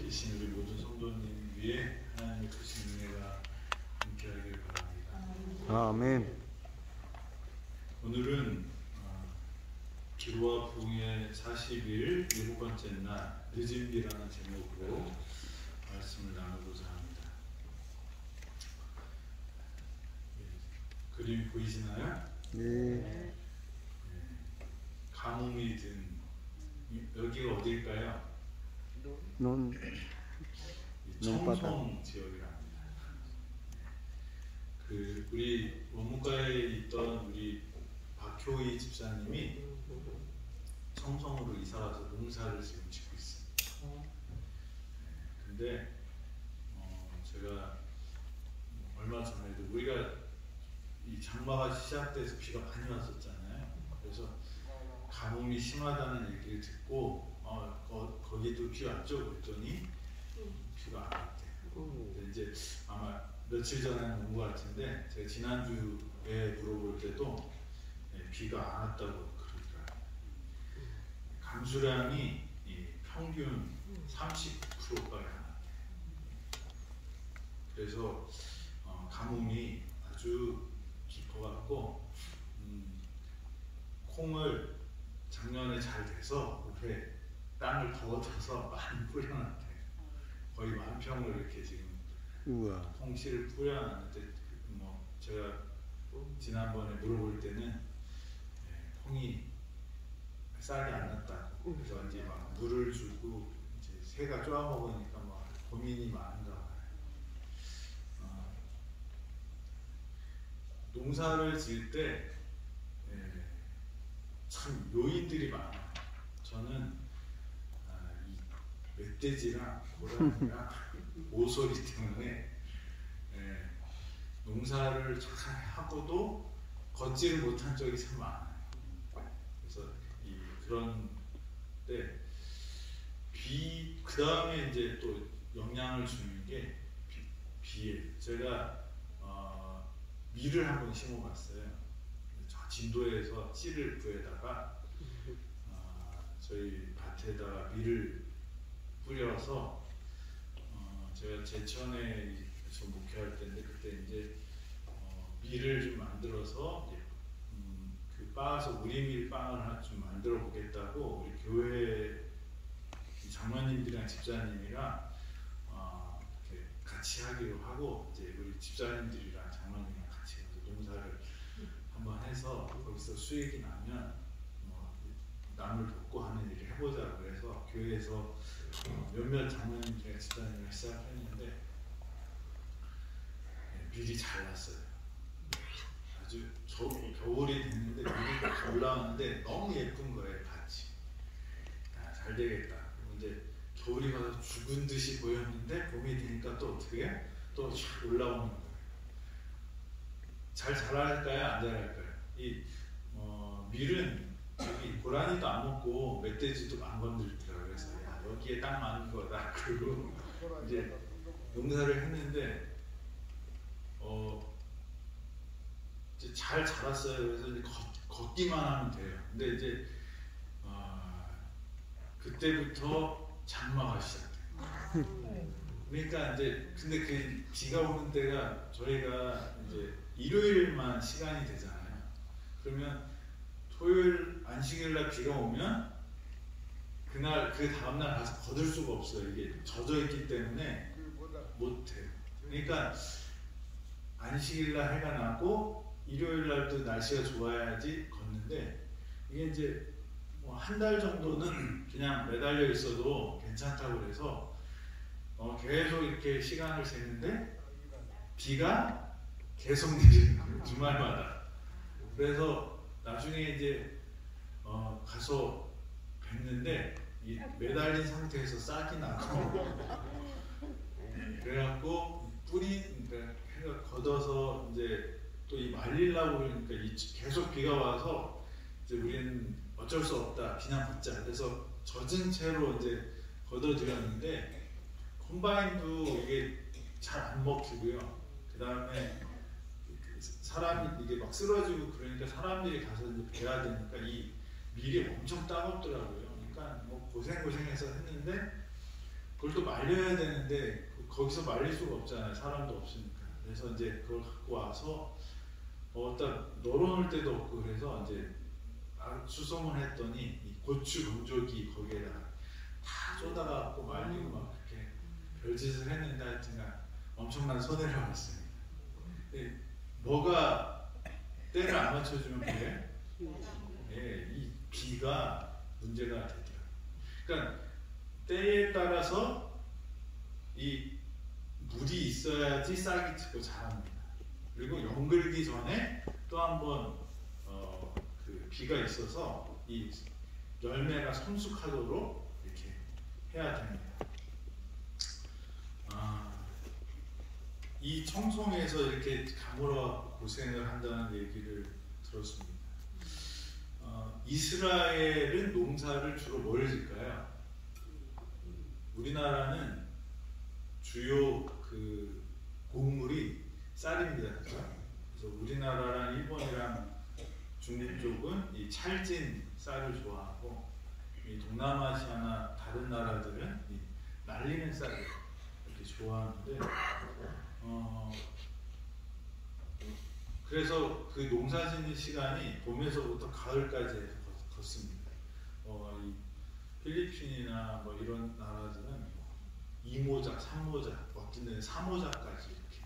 계신 우리 모든 성도님 위에 하나님의 크신 은혜가 함께하길 바랍니다. 아멘. 오늘은 기도와 부흥의 40일 7번째 날 늦은 비라는 제목으로 말씀을 나누고자 합니다. 그림 보이시나요? 네. 가뭄이 든 여기가 어딜까요? 청송 지역이랍니다. 우리 원무과에 있던 우리 박효희 집사님이 청송으로 이사와서 농사를 지금 짓고 있습니다. 근데 제가 얼마 전에도 우리가 이 장마가 시작돼서 비가 많이 왔었잖아요. 그래서 가뭄이 심하다는 얘기를 듣고 거기도 비 왔죠? 그랬더니 비가 안 왔대요. 근데 이제 아마 며칠 전에는 온 것 같은데 제가 지난주에 물어볼 때도 비가 안 왔다고 그러더라고요. 강수량이 평균 30%밖에 안 왔대요. 그래서 가뭄이 아주 깊어갖고 콩을 작년에 잘 돼서 올해 땅을 더 얻어서 많이 뿌려놨대요. 거의 10,000평을 이렇게 지금 콩씨를 뿌려놨는데 제가 지난번에 물어볼 때는 콩이 쌀이 안 났다고. 그래서 이제 막 물을 주고 이제 새가 쪼아 먹으니까 막 고민이 많은가 봐요. 농사를 지을 때 참 요인들이 많아요. 저는 이 멧돼지랑 고라니랑 모서리 때문에 농사를 잘 하고도 걷지를 못한 적이 참 많아요. 그래서 그런 때 그 다음에 이제 또 영향을 주는 게 비예요. 제가 밀을 한번 심어봤어요. 저 진도에서 씨를 구해다가 저희 밭에다가 밀을 뿌려서 제가 제천에서 목회할 때인데 그때 이제 밀을 좀 만들어서 그 빻아서 우리밀 빵을 좀 만들어 보겠다고 우리 교회 장로님들이랑 집사님이랑 이렇게 같이 하기로 하고 이제 우리 집사님들이랑 장로님이랑 같이 농사를 한번 해서 거기서 수익이 나면 남을 돕고 하는 일을 해보자 그래서 교회에서 몇몇 장로님들이랑 집사님이랑 시작했는데 밀이 잘 났어요. 아주 겨울이 됐는데 밀이 딱 올라왔는데 너무 예쁜 거예요. 밭이. 잘 되겠다. 이제 겨울이 가서 죽은 듯이 보였는데 봄이 되니까 또 어떻게 해? 또 올라오는 거예요. 잘 자랄까요? 안 자랄까요? 밀은 여기 고라니도 안 먹고 멧돼지도 안 건들더라고요. 그래서 여기에 딱 맞는 거다. 그리고 이제 농사를 했는데 이제 잘 자랐어요. 그래서 이제 걷기만 하면 돼요. 근데 이제 그때부터 장마가 시작돼요. 그러니까 이제 근데 그 비가 오는 때가 저희가 이제 일요일만 시간이 되잖아요. 그러면 토요일 안식일날 비가 오면 그날 그 다음날 가서 거둘 수가 없어요. 이게 젖어 있기 때문에 못해요. 그러니까 안식일날 해가 나고 일요일날도 날씨가 좋아야지 걷는데 이게 이제 한 달 정도는 그냥 매달려 있어도 괜찮다고 그래서 계속 이렇게 시간을 세는데 비가 계속 내리는 거예요. 주말마다. 그래서 나중에 이제 가서 뵀는데 이 매달린 상태에서 싹이 나고 그래갖고 그러니까 해가 걷어서 이제 또 이 말리려고 그러니까 계속 비가 와서 이제 우리는 어쩔 수 없다. 그냥 걷자. 그래서 젖은 채로 이제 걷어들였는데 콤바인도 이게 잘 안 먹히고요. 그 다음에 사람이 이게 막 쓰러지고 그러니까 사람들이 가서 이제 베야 되니까 이 밀이 엄청 따갑더라고요. 그러니까 뭐 고생해서 했는데 그걸 또 말려야 되는데 거기서 말릴 수가 없잖아요. 사람도 없으니까. 그래서 이제 그걸 갖고 와서 딱 널어놓을 데도 없고 그래서 이제 수소문 했더니 이 고추 건조기 거기에다가 다 쏟아갖고 말리고 막 그렇게 별짓을 했는데 하여튼간 엄청난 손해를 봤습니다. 뭐가 때를 안 맞춰주면 그래? 예, 이 비가 문제가 되더라고요. 그러니까 때에 따라서 이 물이 있어야지 싹이 트고 자랍니다. 그리고 연글기 전에 또 한번 그 비가 있어서 이 열매가 성숙하도록 이렇게 해야 됩니다. 이 청송에서 이렇게 가물어 고생을 한다는 얘기를 들었습니다. 이스라엘은 농사를 주로 뭘 짓까요? 우리나라는 주요 그 곡물이 쌀입니다. 그래서 우리나라랑 일본이랑 중국 쪽은 이 찰진 쌀을 좋아하고 이 동남아시아나 다른 나라들은 이 날리는 쌀을 이렇게 좋아하는데 그래서 그 농사 짓는 시간이 봄에서부터 가을까지 걷습니다. 이 필리핀이나 뭐 이런 나라들은 2모작, 3모작, 어떤 데는 4모작까지 이렇게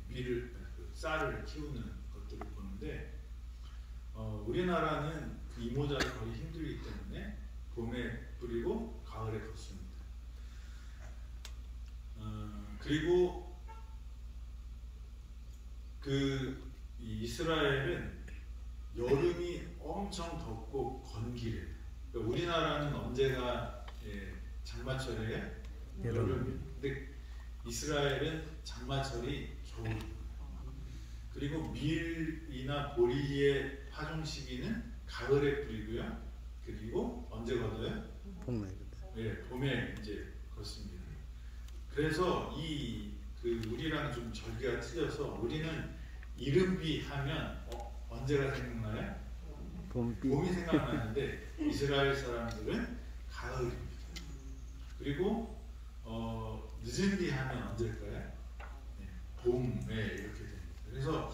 밀을, 쌀을 키우는 것들을 보는데 우리나라는 그 2모작이 거의 힘들기 때문에 봄에 뿌리고 가을에 걷습니다. 그리고 이스라엘은 여름이 엄청 덥고 건기래요. 그러니까 우리나라는 언제가 장마철이에요? 여름. 근데 이스라엘은 장마철이 겨울. 그리고 밀이나 보리의 파종 시기는 가을에 뿌리고요. 그리고 언제 걷어요? 봄에. 네, 봄에 이제 걷습니다. 그래서 우리랑 좀 절기가 틀려서 우리는 이른비 하면 언제가 생각나요? 봄이 생각나는데 이스라엘 사람들은 가을입니다. 그리고 늦은 비 하면 언제일까요? 네, 봄에 이렇게 됩니다. 그래서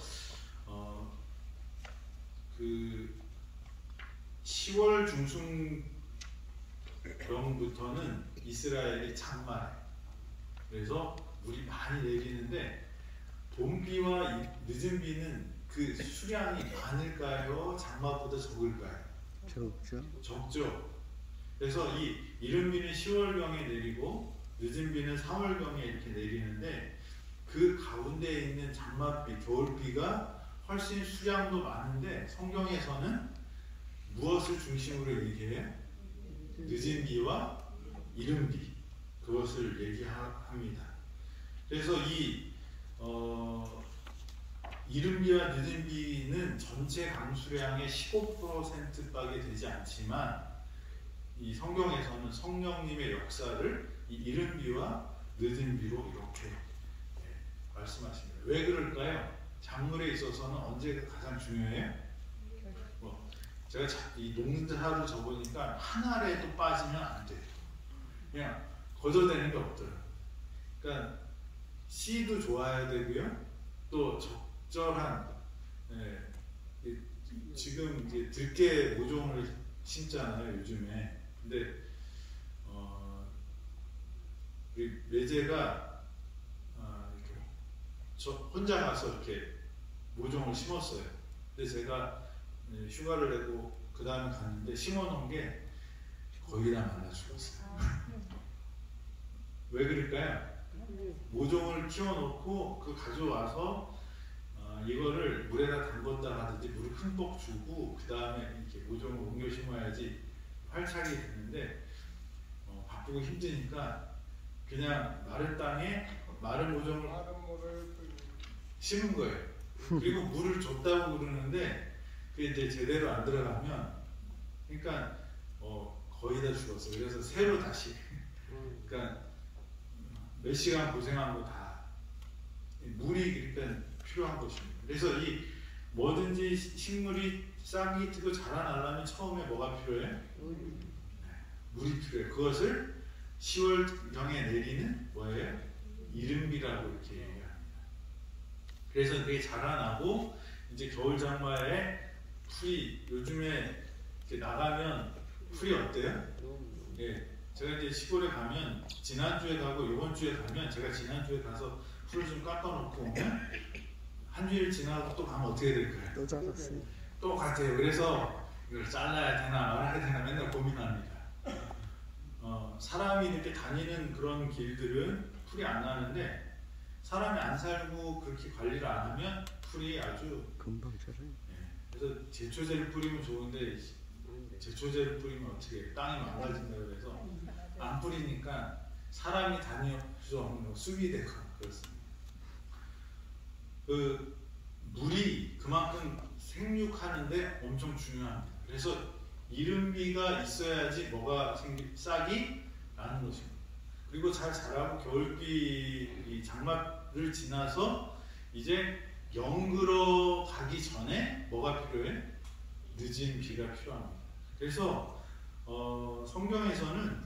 10월 중순경부터는 이스라엘이 장마예요. 그래서 물이 많이 내리는데 봄비와 늦은 비는 그 수량이 많을까요? 장마보다 적을까요? 적죠. 그래서 이 이른 비는 10월경에 내리고 늦은 비는 3월경에 이렇게 내리는데 그 가운데 있는 장마비, 겨울비가 훨씬 수량도 많은데 성경에서는 무엇을 중심으로 얘기해요? 늦은 비와 이른 비, 그것을 얘기합니다. 그래서 이른 비와 늦은 비는 전체 강수량의 15%밖에 되지 않지만 이 성경에서는 성령님의 역사를 이 이른 비와 늦은 비로 이렇게 말씀하십니다. 왜 그럴까요? 작물에 있어서는 언제가 가장 중요해요? 제가 이 농사를 적으니까 한 알에도 빠지면 안 돼요. 그냥 거저되는 게 없더라고요. 그러니까 씨도 좋아야 되고요. 또 적절한 지금 이제 들깨 모종을 심잖아요, 요즘에. 근데 우리 매제가 이렇게 저 혼자 가서 이렇게 모종을 심었어요. 근데 제가 휴가를 내고 그 다음에 갔는데 심어놓은 게 거의 다 말라 죽었어요. 왜 그럴까요? 모종을 키워놓고 그 가져와서 이거를 물에다 담궜다 하든지 물을 흠뻑 주고 그 다음에 이렇게 모종을 옮겨 심어야지 활착이 되는데 바쁘고 힘드니까 그냥 마른 땅에 마른 모종을 심은 거예요. 그리고 물을 줬다고 그러는데 그게 이제 제대로 안 들어가면 그러니까 거의 다 죽었어요. 그래서 새로 다시 그러니까 몇 시간 고생한 거 다 물이 그러니까 필요한 것입니다. 그래서 이 뭐든지 식물이 싹이 트고 자라나려면 처음에 뭐가 필요해? 물이 필요해. 그것을 10월경에 내리는 뭐예요? 이른비라고 이렇게 얘기합니다. 그래서 그게 자라나고 이제 겨울 장마에 풀이 요즘에 이렇게 나가면 풀이 어때요? 예, 제가 이제 시골에 가면 지난주에 가고 이번 주에 가면 제가 지난주에 가서 풀을 좀 깎아놓고 오면 한 주일 지나고 또 가면 어떻게 될까요? 또 자랐어요. 똑같아요. 그래서 이걸 잘라야 되나 말아야 되나 맨날 고민합니다. 사람이 이렇게 다니는 그런 길들은 풀이 안 나는데 사람이 안 살고 그렇게 관리를 안 하면 풀이 아주 금방 자라요. 그래서 제초제를 뿌리면 좋은데 제초제를 뿌리면 어떻게 땅이 망가진다고 해서 안 뿌리니까 사람이 다닐 수 없는 수비되고 그렇습니다. 그 물이 그만큼 생육하는데 엄청 중요합니다. 그래서 이른비가 있어야지 뭐가 싹이 나는 것입니다. 그리고 잘 자라고 겨울비 장마를 지나서 이제 영그러 가기 전에 뭐가 필요해? 늦은 비가 필요합니다. 그래서 성경에서는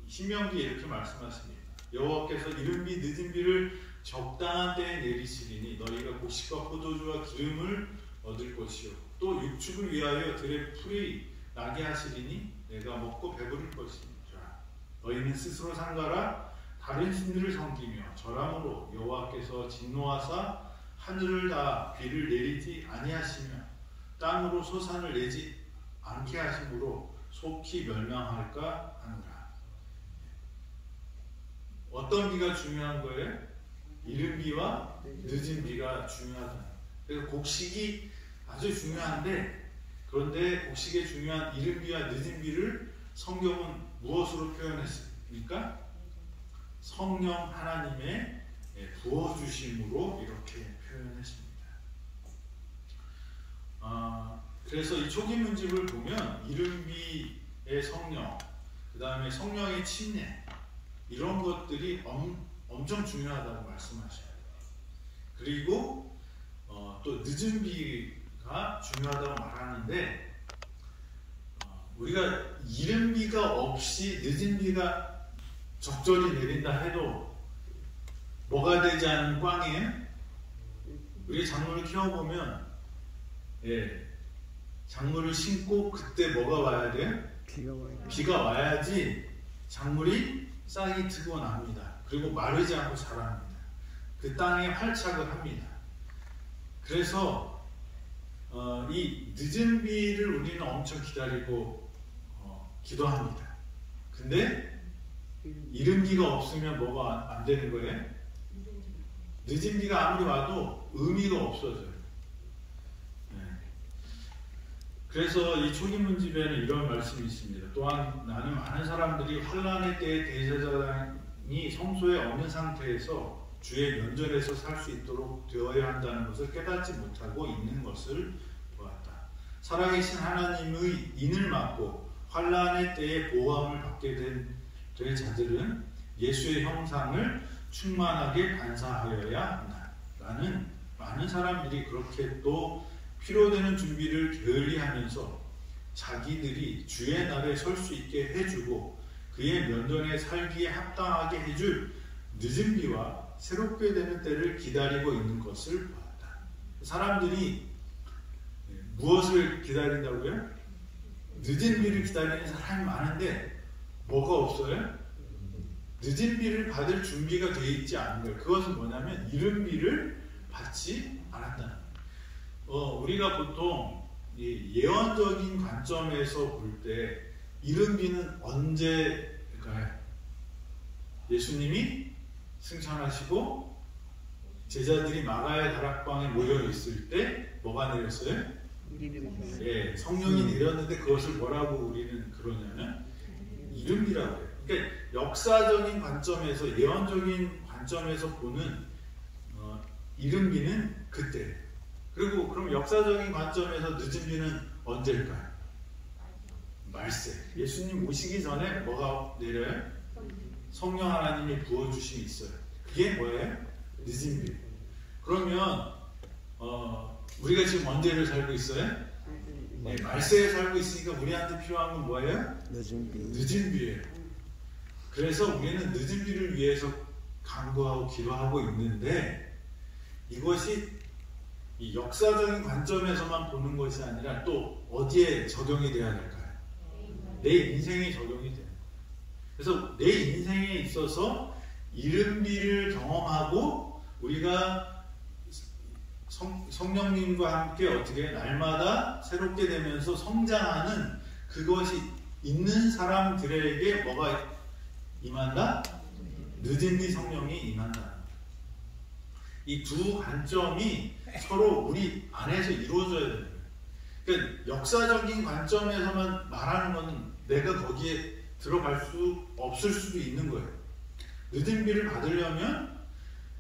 신명기에 이렇게 말씀하십니다. 여호와께서 이른비 늦은 비를 적당한 때에 내리시리니 너희가 곡식과 포도주와 기름을 얻을 것이요 또 육축을 위하여 들의 풀이 나게 하시리니 내가 먹고 배부를 것이니라. 너희는 스스로 상가라 다른 신들을 섬기며 절함으로 여호와께서 진노하사 하늘을 다 비를 내리지 아니하시며 땅으로 소산을 내지 않게 하심으로 속히 멸망할까 하노라. 어떤 비가 중요한 거예요? 이른 비와 늦은 비가 중요하다. 그래서 곡식이 아주 중요한데 그런데 곡식의 중요한 이른 비와 늦은 비를 성경은 무엇으로 표현했습니까? 성령 하나님의 부어주심으로 이렇게 표현했습니다. 그래서 이 초기문집을 보면 이른 비의 성령, 그 다음에 성령의 침례 이런 것들이 엄청 중요하다고 말씀하셔요. 그리고 또 늦은 비가 중요하다고 말하는데 우리가 이른 비가 없이 늦은 비가 적절히 내린다 해도 뭐가 되지 않은 꽝이에요? 우리 작물을 키워보면 작물을 심고 그때 뭐가 와야 돼요? 비가 와야지 작물이 싹이 트고 납니다. 그리고 마르지 않고 자랍니다. 그 땅에 활착을 합니다. 그래서 이 늦은 비를 우리는 엄청 기다리고 기도합니다. 근데 이른 비가 없으면 뭐가 안 되는 거예요? 늦은 비가 아무리 와도 의미가 없어져요. 그래서 이 초기문집에는 이런 말씀이 있습니다. 또한 나는 많은 사람들이 환난의 때에 대제사장이 성소에 없는 상태에서 주의 면전에서 살 수 있도록 되어야 한다는 것을 깨닫지 못하고 있는 것을 보았다. 살아계신 하나님의 인을 맡고 환난의 때에 보호함을 받게 될 자들은 예수의 형상을 충만하게 반사하여야 한다. 라는 많은 사람들이 그렇게 또 필요되는 준비를 게을리하면서 자기들이 주의 날에 설 수 있게 해주고 그의 면전에 살기에 합당하게 해줄 늦은 비와 새롭게 되는 때를 기다리고 있는 것을 보았다. 사람들이 무엇을 기다린다고요? 늦은 비를 기다리는 사람이 많은데 뭐가 없어요? 늦은 비를 받을 준비가 되어 있지 않은 거예요. 그것은 뭐냐면 이른 비를 받지 않았다는 거예요. 우리가 보통 예언적인 관점에서 볼 때 이른 비는 언제일까요? 예수님이 승천하시고 제자들이 마가의 다락방에 모여 있을 때 뭐가 내렸어요? 성령이 내렸는데 그것을 뭐라고 우리는 그러냐면 이른 비라고 해요. 그러니까 역사적인 관점에서 예언적인 관점에서 보는 이른 비는 그때. 그리고 그럼 역사적인 관점에서 늦은 비는 언제일까요? 말세. 예수님 오시기 전에 뭐가 내려요? 성령 하나님이 부어주심이 있어요. 그게 뭐예요? 늦은 비. 그러면 우리가 지금 언제를 살고 있어요? 말세에 살고 있으니까 우리한테 필요한 건 뭐예요? 늦은 비. 늦은 비예요. 그래서 우리는 늦은 비를 위해서 간구하고 기도하고 있는데, 이것이 이 역사적인 관점에서만 보는 것이 아니라 또 어디에 적용이 돼야 될까요? 내 인생에 적용이 돼요. 그래서 내 인생에 있어서 이른 비를 경험하고 우리가 성령님과 함께 어떻게 날마다 새롭게 되면서 성장하는 그것이 있는 사람들에게 뭐가 임한다? 늦은 비 성령이 임한다. 이 두 관점이 서로 우리 안에서 이루어져야 되는 거예요. 그러니까 역사적인 관점에서만 말하는 것은 내가 거기에 들어갈 수 없을 수도 있는 거예요. 늦은 비를 받으려면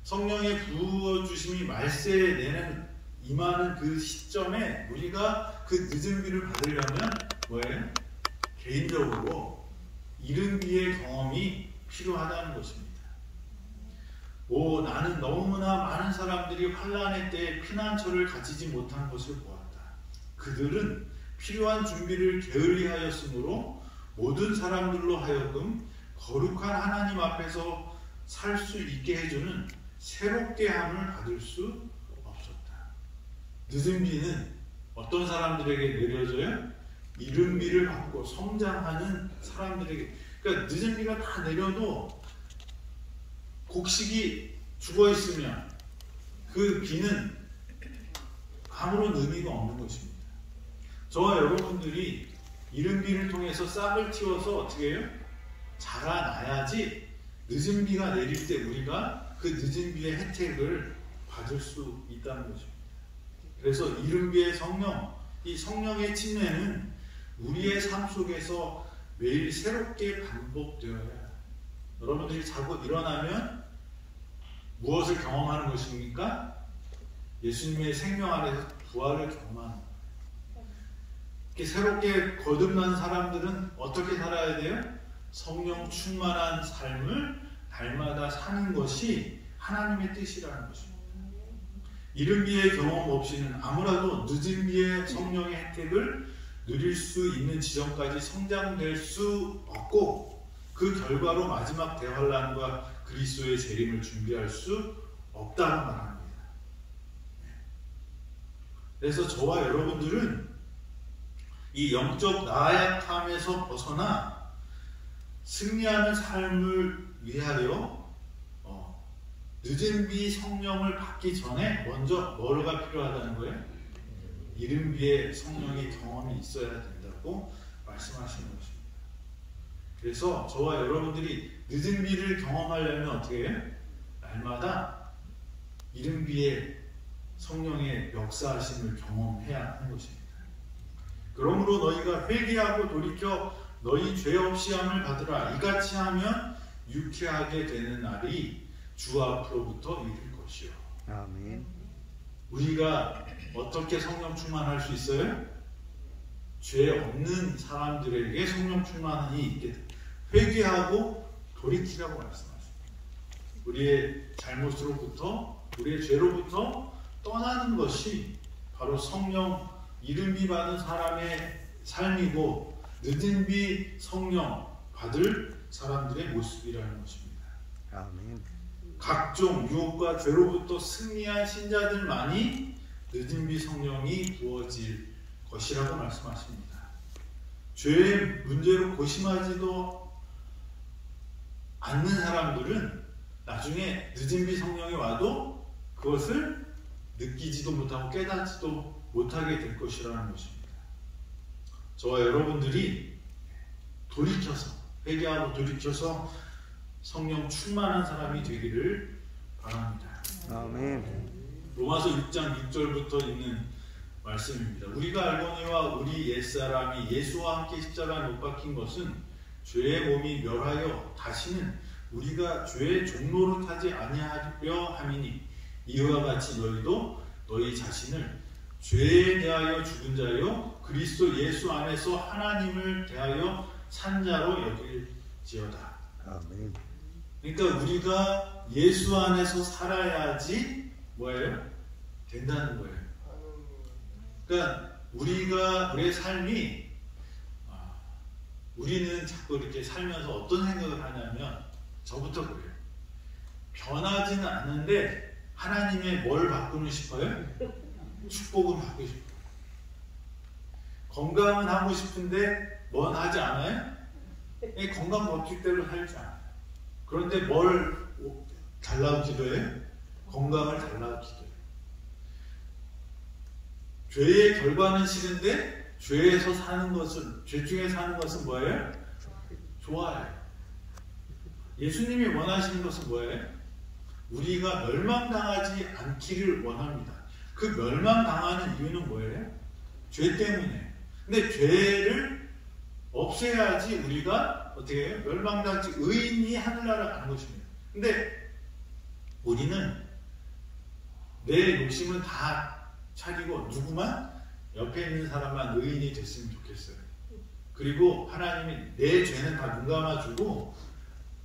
성령의 부어주심이 말세에 내는 임하는 그 시점에 우리가 그 늦은 비를 받으려면 뭐예요? 개인적으로 이른 비의 경험이 필요하다는 것입니다. 나는 너무나 많은 사람들이 환난의 때에 피난처를 가지지 못한 것을 보았다. 그들은 필요한 준비를 게을리하였으므로 모든 사람들로 하여금 거룩한 하나님 앞에서 살 수 있게 해주는 새롭게 함을 받을 수 없었다. 늦은 비는 어떤 사람들에게 내려져요? 이른 비를 받고 성장하는 사람들에게. 그러니까 늦은 비가 다 내려도 곡식이 죽어 있으면 그 비는 아무런 의미가 없는 것입니다. 저와 여러분들이 이른 비를 통해서 싹을 틔워서 어떻게 해요? 자라나야지 늦은 비가 내릴 때 우리가 그 늦은 비의 혜택을 받을 수 있다는 것입니다. 그래서 이른 비의 성령, 이 성령의 침례는 우리의 삶 속에서 매일 새롭게 반복되어야 해요. 여러분들이 자고 일어나면 무엇을 경험하는 것입니까? 예수님의 생명 안에서 부활을 경험하는 거예요. 이렇게 새롭게 거듭난 사람들은 어떻게 살아야 돼요? 성령 충만한 삶을 날마다 사는 것이 하나님의 뜻이라는 것입니다. 이른 비의 경험 없이는 아무라도 늦은 비의 성령의 혜택을 누릴 수 있는 지점까지 성장될 수 없고, 그 결과로 마지막 대환란과 그리스도의 재림을 준비할 수 없다고 말합니다. 그래서 저와 여러분들은 이 영적 나약함에서 벗어나 승리하는 삶을 위하여 늦은 비 성령을 받기 전에 먼저 뭐가 필요하다는 거예요? 이른 비의 성령의 경험이 있어야 된다고 말씀하시는 것입니다. 그래서 저와 여러분들이 늦은 비를 경험하려면 어떻게 해요? 날마다 이른 비의 성령의 역사하심을 경험해야 하는 것입니다. 그러므로 너희가 회개하고 돌이켜 너희 죄 없이 함을 받으라. 이같이 하면 유쾌하게 되는 날이 주 앞으로부터 이를 것이요. 아멘. 우리가 어떻게 성령 충만할 수 있어요? 죄 없는 사람들에게 성령 충만이 있게 됩니다. 회개하고 돌이키라고 말씀하십니다. 우리의 잘못으로부터, 우리의 죄로부터 떠나는 것이 바로 성령 이른 비 받은 사람의 삶이고, 늦은 비 성령 받을 사람들의 모습이라는 것입니다. 아멘. 각종 유혹과 죄로부터 승리한 신자들만이 늦은 비 성령이 부어질 것이라고 말씀하십니다. 죄의 문제로 고심하지도 않는 사람들은 나중에 늦은 비 성령이 와도 그것을 느끼지도 못하고 깨닫지도 못하게 될 것이라는 것입니다. 저와 여러분들이 돌이켜서, 회개하고 돌이켜서 성령 충만한 사람이 되기를 바랍니다. 아멘. 로마서 6장 6절부터 있는 말씀입니다. 우리가 알거니와 우리 옛사람이 예수와 함께 십자가에 못 박힌 것은 죄의 몸이 멸하여 다시는 우리가 죄의 종로로 타지 아니하려 함이니, 이와 같이 너희도 너희 자신을 죄에 대하여 죽은 자요 그리스도 예수 안에서 하나님을 대하여 산 자로 여길지어다. 아멘. 그러니까 우리가 예수 안에서 살아야지 뭐예요? 된다는 거예요. 그러니까 우리의 삶이 우리는 자꾸 이렇게 살면서 어떤 생각을 하냐면, 저부터 그래요. 변하지는 않는데 하나님의 뭘 바꾸고 싶어요? 축복을 받고 싶어요. 건강은 하고 싶은데 뭔 하지 않아요? 건강 법칙대로 살지 않아요. 그런데 뭘 달라고 기도해요? 건강을 달라고 기도해요. 죄의 결과는 싫은데 죄에서 사는 것은, 죄 중에 사는 것은 뭐예요? 좋아요. 예수님이 원하시는 것은 뭐예요? 우리가 멸망당하지 않기를 원합니다. 그 멸망당하는 이유는 뭐예요? 죄 때문에. 근데 죄를 없애야지 우리가 어떻게 해요? 멸망당하지, 의인이 하늘나라 가는 것입니다. 근데 우리는 내 욕심은 다 차리고 누구만? 옆에 있는 사람만 의인이 됐으면 좋겠어요. 그리고 하나님이 내 죄는 다 눈 감아주고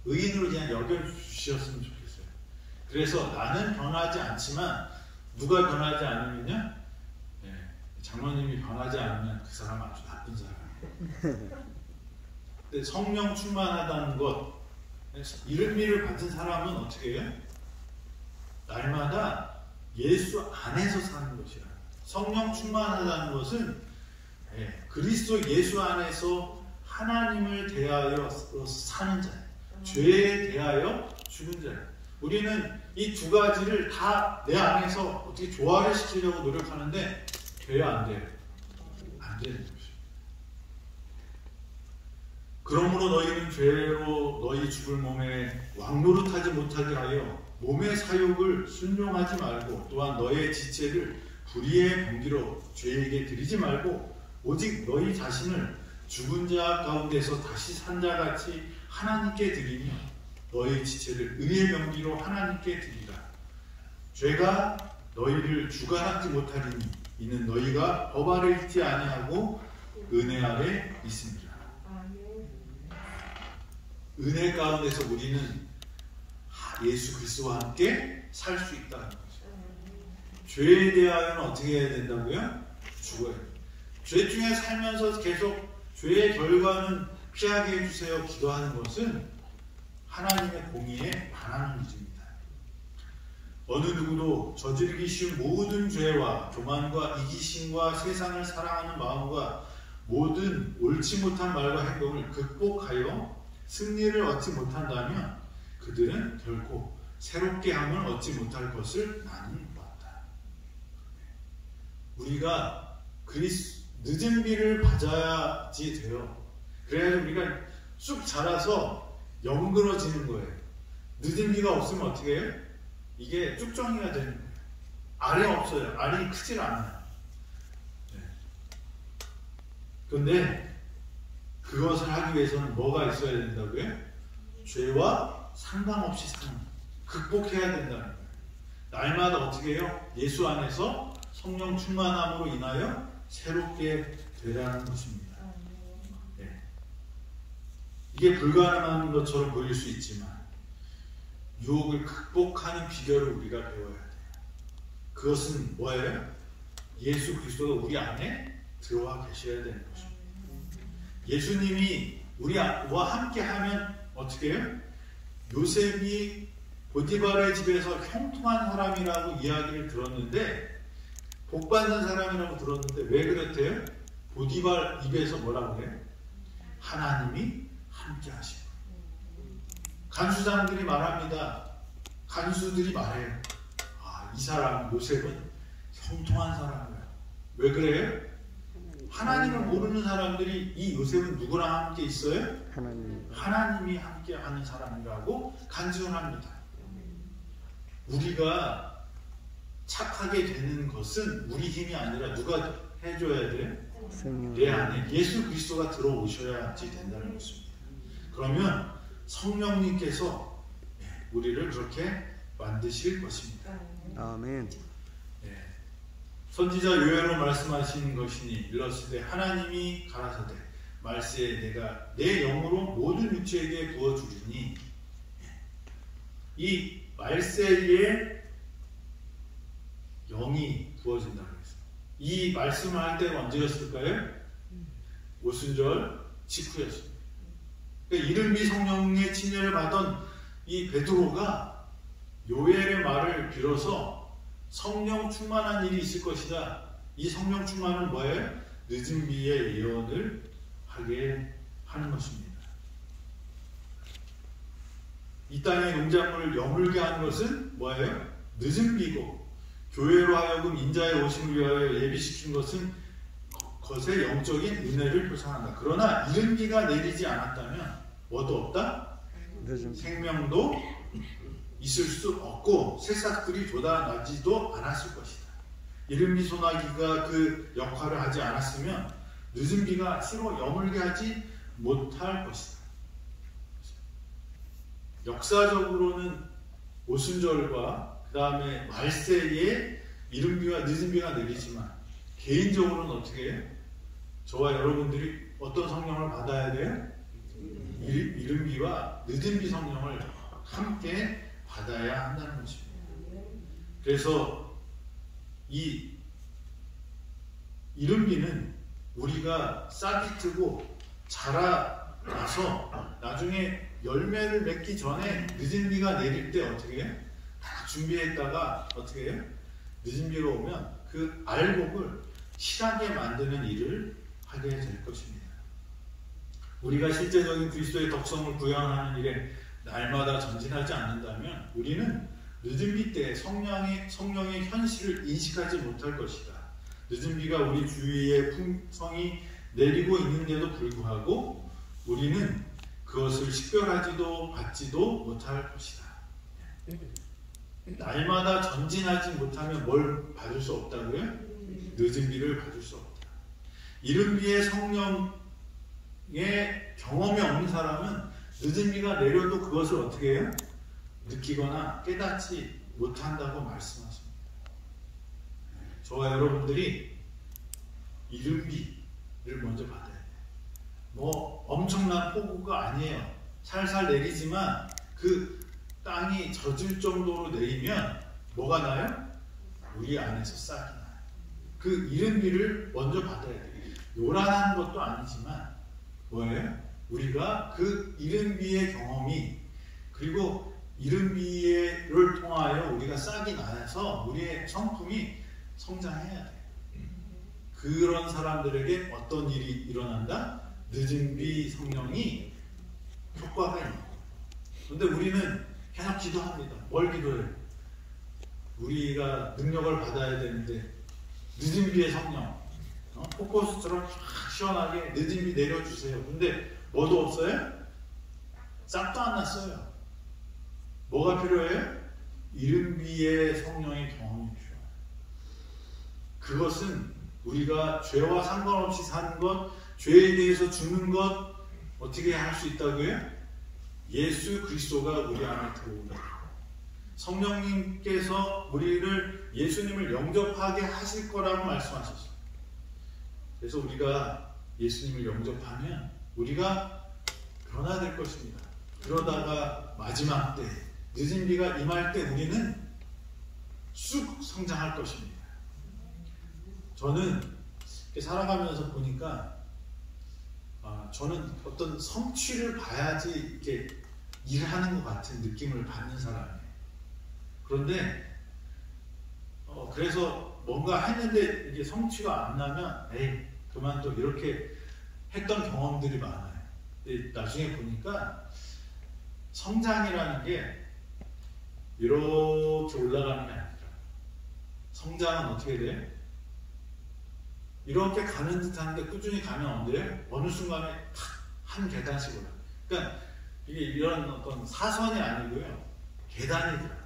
의인으로 그냥 여겨주셨으면 좋겠어요. 그래서 나는 변하지 않지만 누가 변하지 않으면요? 장로님이 변하지 않으면 그 사람 아주 나쁜 사람이에요. 근데 성령 충만하다는 것, 이름미를 받은 사람은 어떻게 해요? 날마다 예수 안에서 사는 것이야. 성령 충만하다는 것은 그리스도 예수 안에서 하나님을 대하여 사는 자예요. 죄에 대하여 죽은 자예요. 우리는 이 두 가지를 다 내 안에서 어떻게 조화를 시키려고 노력하는데 돼요, 안 돼요? 안 되는 것입니다. 그러므로 너희는 죄로 너희 죽을 몸에 왕노릇하지 못하게 하여 몸의 사욕을 순종하지 말고, 또한 너의 지체를 불의의 병기로 죄에게 드리지 말고, 오직 너희 자신을 죽은 자 가운데서 다시 산 자같이 하나님께 드리며 너희 지체를 의의 병기로 하나님께 드리라. 죄가 너희를 주관하지 못하리니 이는 너희가 법 아래 있지 아니하고 은혜 아래 있습니다. 은혜 가운데서 우리는 예수 그리스도와 함께 살 수 있다는 거죠. 죄에 대하여는 어떻게 해야 된다고요? 죽어야 돼요. 죄 중에 살면서 계속 죄의 결과는 피하게 해주세요 기도하는 것은 하나님의 공의에 반하는 일입니다. 어느 누구도 저지르기 쉬운 모든 죄와 교만과 이기심과 세상을 사랑하는 마음과 모든 옳지 못한 말과 행동을 극복하여 승리를 얻지 못한다면 그들은 결코 새롭게 함을 얻지 못할 것을 나는 보았다. 우리가 늦은 비를 맞아야지 돼요. 그래야 우리가 쑥 자라서 영그러지는 거예요. 늦은 비가 없으면 어떻게 해요? 이게 쭉정이가 되는 거예요. 알이 없어요. 알이 크질 않아요. 그런데 그것을 하기 위해서는 뭐가 있어야 된다고요? 죄와 상관없이 사는, 극복해야 된다는 거예요. 날마다 어떻게 해요? 예수 안에서 성령 충만함으로 인하여 새롭게 되라는 것입니다. 이게 불가능한 것처럼 보일 수 있지만 유혹을 극복하는 비결을 우리가 배워야 돼요. 그것은 뭐예요? 예수 그리스도가 우리 안에 들어와 계셔야 되는 것입니다. 예수님이 우리와 함께 하면 어떻게 해요? 요셉이 보디발의 집에서 형통한 사람이라고 이야기를 들었는데, 복받는 사람이라고 들었는데 왜 그랬대요? 보디발 입에서 뭐라고 해요? 하나님이 함께 하시고. 간수장들이 말합니다. 간수들이 말해요. 이 사람 요셉은 형통한 사람이에요. 왜 그래요? 하나님을 모르는 사람들이 이 요셉은 누구랑 함께 있어요? 하나님이 함께 하는 사람이라고 간증합니다. 우리가 착하게 되는 것은 우리 힘이 아니라 누가 해줘야 돼요? 내 안에 예수 그리스도가 들어오셔야지 된다는 것입니다. 그러면 성령님께서 우리를 그렇게 만드실 것입니다. 아멘. 선지자 요엘로 말씀하신 것이니 일렀으되 하나님이 가라사대 말세에 내가 내 영으로 모든 육체에게 부어주리니, 이 말세에 영이 부어진다고 했어요. 이 말씀을 할 때가 언제였을까요? 오순절 직후였습니다. 그러니까 이른비 성령의 침례를 받은 이 베드로가 요엘의 말을 빌어서 성령 충만한 일이 있을 것이다. 이 성령 충만은 뭐예요? 늦은 비의 예언을 하게 하는 것입니다. 이 땅의 농작물을 여물게 하는 것은 뭐예요? 늦은 비고, 교회로 하여금 인자의 오심을 위하여 예비시킨 것은 것의 영적인 은혜를 표상한다. 그러나 이른 비가 내리지 않았다면 뭐도 없다? 생명도 있을 수 없고 새싹들이 돋아나지도 않았을 것이다. 이른 비 소나기가 그 역할을 하지 않았으면 늦은 비가 서로 여물게 하지 못할 것이다. 역사적으로는 오순절과 그 다음에 말세에 이른 비와 늦은 비가 내리지만 개인적으로는 어떻게 해요? 저와 여러분들이 어떤 성령을 받아야 돼요? 이른 비와 늦은 비 성령을 함께 받아야 한다는 것입니다. 그래서 이 이른 비는 우리가 싹이 트고 자라나서 나중에 열매를 맺기 전에 늦은 비가 내릴 때 어떻게 해요? 다 준비했다가 어떻게 해요? 늦은 비가 오면 그 알곡을 실하게 만드는 일을 하게 될 것입니다. 우리가 실제적인 그리스도의 덕성을 구현하는 일에 날마다 전진하지 않는다면 우리는 늦은 비 때 성령의 현실을 인식하지 못할 것이다. 늦은 비가 우리 주위에 풍성이 내리고 있는데도 불구하고 우리는 그것을 식별하지도 받지도 못할 것이다. 날마다 전진하지 못하면 뭘 받을 수 없다고요? 늦은 비를 받을 수 없다. 이른 비의 성령의 경험이 없는 사람은 늦은 비가 내려도 그것을 어떻게 해요? 느끼거나 깨닫지 못한다고 말씀하십니다. 저와 여러분들이 이른 비를 먼저 받아야 돼요. 뭐 엄청난 폭우가 아니에요. 살살 내리지만 그 땅이 젖을 정도로 내리면 뭐가 나요? 우리 안에서 싹이 나요. 그 이른 비를 먼저 받아야 돼요. 요란한 것도 아니지만 뭐예요? 우리가 그 이른 비의 경험이 그리고 이른 비를 통하여 우리가 싹이 나서 우리의 성품이 성장해야 돼요. 그런 사람들에게 어떤 일이 일어난다? 늦은 비 성령이 효과가 있는 거예요. 그런데 우리는 계속 기도합니다. 뭘 기도해요? 우리가 능력을 받아야 되는데 늦은 비의 성령 폭포수처럼 시원하게 늦은 비 내려주세요. 근데 뭐도 없어요? 싹도 안 났어요. 뭐가 필요해요? 이른 비의 성령의 경험이 필요해요. 그것은 우리가 죄와 상관없이 사는 것, 죄에 대해서 죽는 것 어떻게 할 수 있다고요? 예수 그리스도가 우리 안에 들어오다. 성령님께서 우리를 예수님을 영접하게 하실 거라고 말씀하셨어요. 그래서 우리가 예수님을 영접하면 우리가 변화될 것입니다. 그러다가 마지막 때 늦은 비가 임할 때 우리는 쑥 성장할 것입니다. 저는 살아가면서 보니까 저는 어떤 성취를 봐야지 이렇게 일하는 것 같은 느낌을 받는 사람이에요. 그런데 그래서 뭔가 했는데 이게 성취가 안 나면 에이 그만둬 이렇게 했던 경험들이 많아요. 근데 나중에 보니까 성장이라는 게 이렇게 올라가는 게 아니라 성장은 어떻게 돼요? 이렇게 가는 듯 하는데 꾸준히 가면 언제요? 어느 순간에 한 계단씩 올라가요. 그러니까 이게 이런 어떤 사선이 아니고요. 계단이더라.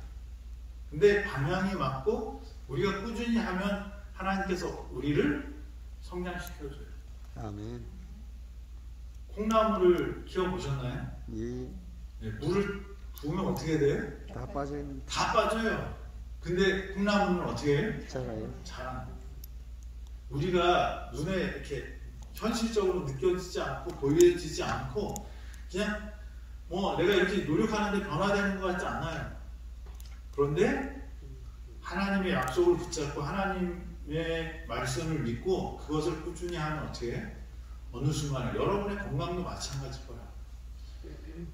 근데 방향이 맞고 우리가 꾸준히 하면 하나님께서 우리를 성장시켜줘요. 아멘. 콩나물을 키워보셨나요? 예. 네, 물을 부으면 어떻게 돼요? 다 빠져요. 다 빠져요. 근데 콩나물은 어떻게 해요? 자라요. 자라요. 우리가 눈에 이렇게 현실적으로 느껴지지 않고 보여지지 않고 그냥 뭐 내가 이렇게 노력하는데 변화되는 것 같지 않아요. 그런데 하나님의 약속을 붙잡고 하나님의 말씀을 믿고 그것을 꾸준히 하면 어떻게 해? 어느 순간에 여러분의 건강도 마찬가지일 거야.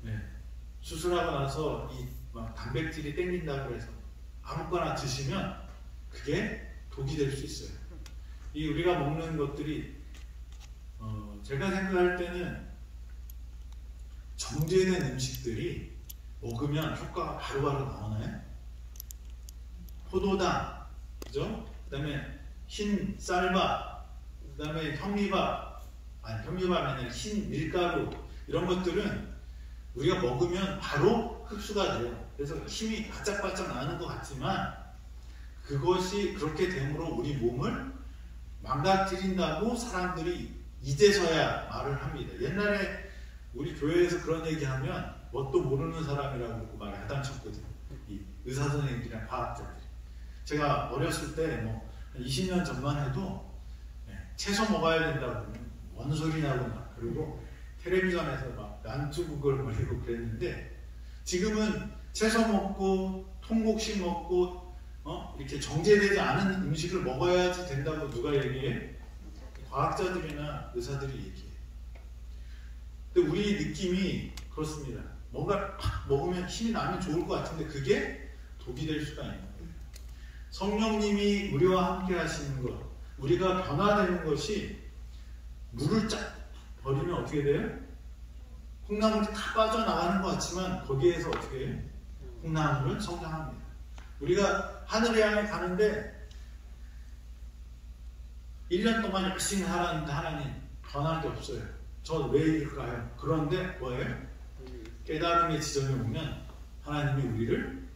네. 수술하고 나서 이 막 단백질이 땡긴다고 해서 아무거나 드시면 그게 독이 될 수 있어요. 이 우리가 먹는 것들이 제가 생각할 때는 정제된 음식들이 먹으면 효과가 바로바로 나오나요? 포도당, 그죠? 그 다음에 흰 쌀밥, 그 다음에 현미밥이 아니라 흰 밀가루, 이런 것들은 우리가 먹으면 바로 흡수가 돼요. 그래서 힘이 바짝바짝 나는 것 같지만 그것이 그렇게 됨으로 우리 몸을 망가뜨린다고 사람들이 이제서야 말을 합니다. 옛날에 우리 교회에서 그런 얘기하면 뭣도 모르는 사람이라고 말을 야단쳤거든요. 이 의사 선생님들이랑 과학자들이. 제가 어렸을 때 뭐 20년 전만 해도 채소 먹어야 된다고 그러면 뭔 소리냐고 막 그러고 텔레비전에서 막 난투극을 벌이고 그랬는데, 지금은 채소 먹고 통곡식 먹고 이렇게 정제되지 않은 음식을 먹어야지 된다고 누가 얘기해? 과학자들이나 의사들이 얘기해. 근데 우리 느낌이 그렇습니다. 뭔가 먹으면 힘이 나면 좋을 것 같은데 그게 독이 될 수가 있는 거예요. 성령님이 우리와 함께 하시는 것, 우리가 변화되는 것이, 물을 쫙 버리면 어떻게 돼요? 콩나물이 다 빠져나가는 것 같지만 거기에서 어떻게 해요? 콩나물은 성장합니다. 우리가 하늘에 향해 가는데 1년 동안 열심히 살았는데 하나님 변한 게 없어요. 저 왜 이럴까요? 그런데 뭐예요? 깨달음의 지점에 오면 하나님이 우리를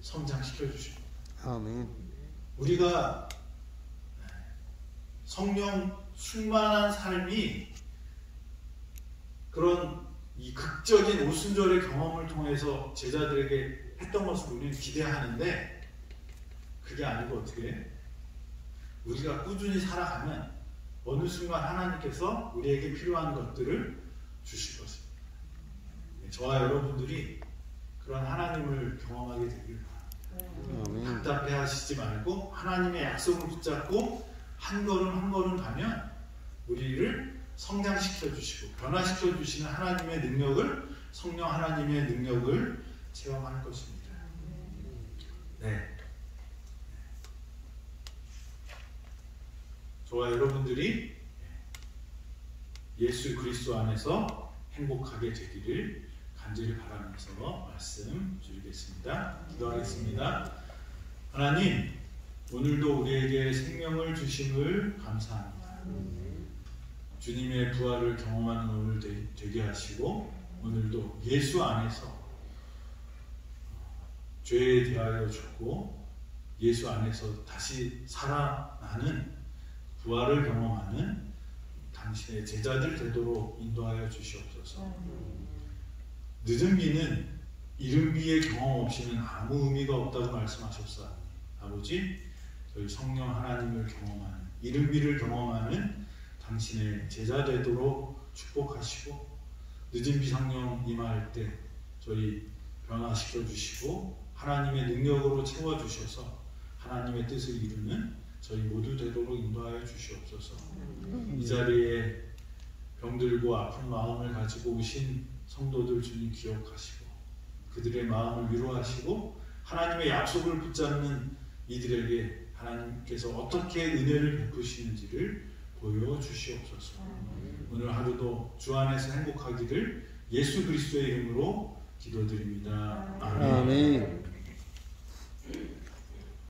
성장시켜 주십니다. 아멘. 우리가 성령 충만한 삶이 그런 이 극적인 오순절의 경험을 통해서 제자들에게 했던 것을 우리는 기대하는데, 그게 아니고 어떻게 해? 우리가 꾸준히 살아가면 어느 순간 하나님께서 우리에게 필요한 것들을 주실 것입니다. 저와 여러분들이 그런 하나님을 경험하게 되길 바랍니다. 답답해 하시지 말고 하나님의 약속을 붙잡고 한 걸음 한 걸음 가면 우리를 성장시켜 주시고 변화시켜 주시는 하나님의 능력을, 성령 하나님의 능력을 체험할 것입니다. 네. 저와 여러분들이 예수 그리스도 안에서 행복하게 되기를 간절히 바라면서 말씀 드리겠습니다. 기도하겠습니다. 하나님, 오늘도 우리에게 생명을 주심을 감사합니다. 주님의 부활을 경험하는 오늘 되게 하시고, 오늘도 예수 안에서 죄에 대하여 죽고 예수 안에서 다시 살아나는 부활을 경험하는 당신의 제자들 되도록 인도하여 주시옵소서. 늦은 비는 이른 비의 경험 없이는 아무 의미가 없다고 말씀하셨사오니 아버지, 저희 성령 하나님을 경험하는, 이른 비를 경험하는 당신의 제자 되도록 축복하시고, 늦은 비 성령 임할 때 저희 변화시켜 주시고 하나님의 능력으로 채워 주셔서 하나님의 뜻을 이루는 저희 모두 되도록 인도하여 주시옵소서. 이 자리에 병들고 아픈 마음을 가지고 오신 성도들 주님 기억하시고 그들의 마음을 위로하시고 하나님의 약속을 붙잡는 이들에게 하나님께서 어떻게 은혜를 베푸시는지를 보여주시옵소서. 오늘 하루도 주 안에서 행복하기를 예수 그리스도의 이름으로 기도드립니다. 아멘.